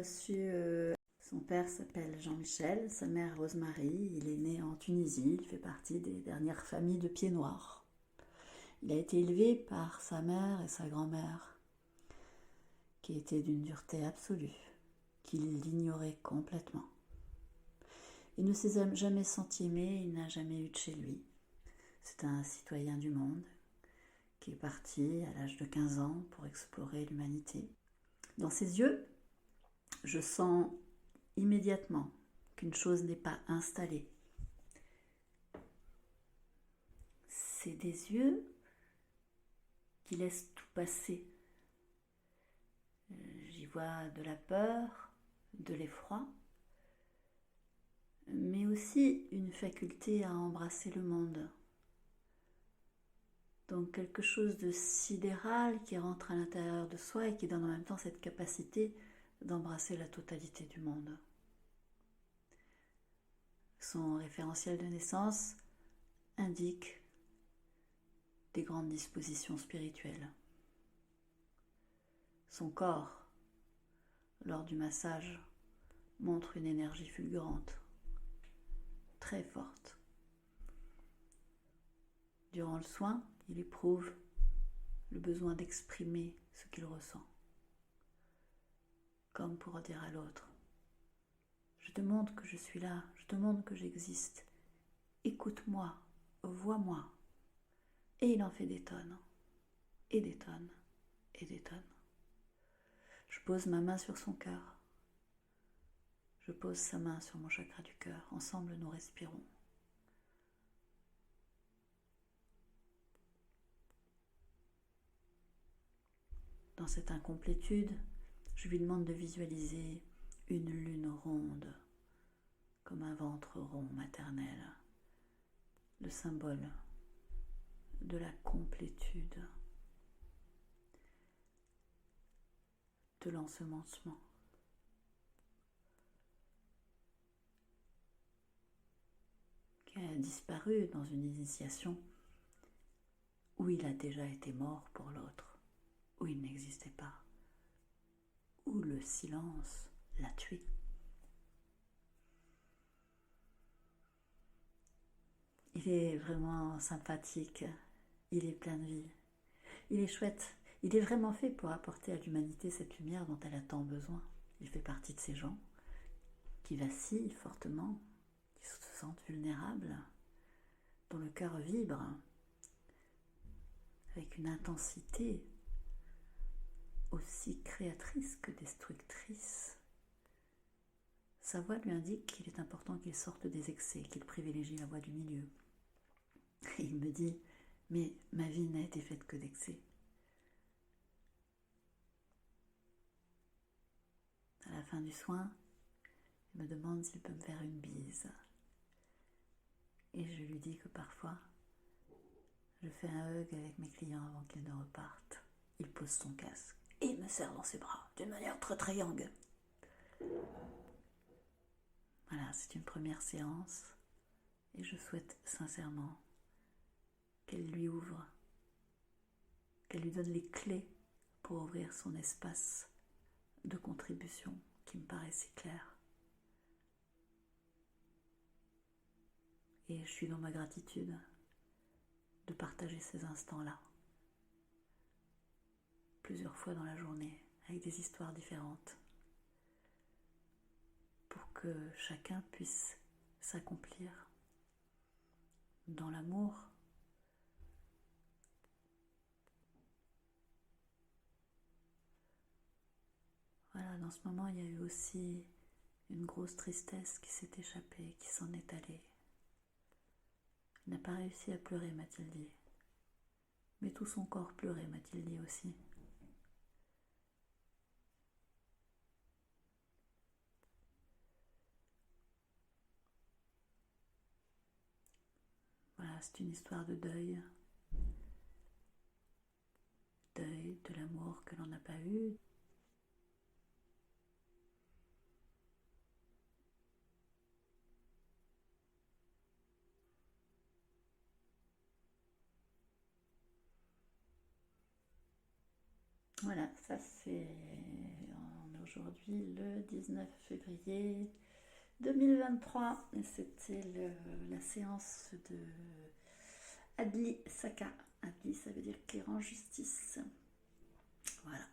reçu, son père s'appelle Jean-Michel, sa mère Rosemary, il est né en Tunisie, il fait partie des dernières familles de pieds noirs. Il a été élevé par sa mère et sa grand-mère, qui étaient d'une dureté absolue, qu'il ignorait complètement. Il ne s'est jamais senti aimé, il n'a jamais eu de chez lui. C'est un citoyen du monde qui est parti à l'âge de 15 ans pour explorer l'humanité. Dans ses yeux, je sens immédiatement qu'une chose n'est pas installée. C'est des yeux qui laissent tout passer. J'y vois de la peur, de l'effroi, mais aussi une faculté à embrasser le monde. Donc quelque chose de sidéral qui rentre à l'intérieur de soi et qui donne en même temps cette capacité d'embrasser la totalité du monde. Son référentiel de naissance indique des grandes dispositions spirituelles. Son corps, lors du massage, montre une énergie fulgurante, très forte. Durant le soin, il éprouve le besoin d'exprimer ce qu'il ressent, comme pour dire à l'autre: je te montre que je suis là, je te montre que j'existe, écoute-moi, vois-moi. Et il en fait des tonnes, et des tonnes, et des tonnes. Je pose ma main sur son cœur. Je pose sa main sur mon chakra du cœur. Ensemble, nous respirons. Dans cette incomplétude, je lui demande de visualiser une lune ronde, comme un ventre rond maternel, le symbole de la complétude, de l'ensemencement. Qui a disparu dans une initiation où il a déjà été mort pour l'autre, où il n'existait pas, où le silence l'a tué. Il est vraiment sympathique, il est plein de vie, il est chouette, il est vraiment fait pour apporter à l'humanité cette lumière dont elle a tant besoin. Il fait partie de ces gens qui vacillent fortement, qui se sentent vulnérables, dont le cœur vibre avec une intensité aussi créatrice que destructrice. Sa voix lui indique qu'il est important qu'il sorte des excès, qu'il privilégie la voie du milieu. Et il me dit: mais ma vie n'a été faite que d'excès. À la fin du soin, il me demande s'il peut me faire une bise. Et je lui dis que parfois, je fais un hug avec mes clients avant qu'ils ne repartent. Il pose son casque et me serre dans ses bras d'une manière très très yang. Voilà, c'est une première séance et je souhaite sincèrement qu'elle lui ouvre, qu'elle lui donne les clés pour ouvrir son espace de contribution qui me paraît si clair. Et je suis dans ma gratitude de partager ces instants-là, plusieurs fois dans la journée, avec des histoires différentes, pour que chacun puisse s'accomplir dans l'amour, voilà. Dans ce moment, il y a eu aussi une grosse tristesse qui s'est échappée, qui s'en est allée. Il n'a pas réussi à pleurer, m'a-t-il dit. Mais tout son corps pleurait, m'a-t-il dit aussi. Voilà, c'est une histoire de deuil. Deuil de l'amour que l'on n'a pas eu. Voilà, ça c'est... On est aujourd'hui le 19 février 2023 et c'était la séance de Adli Saka. Adli, ça veut dire qui rend justice. Voilà.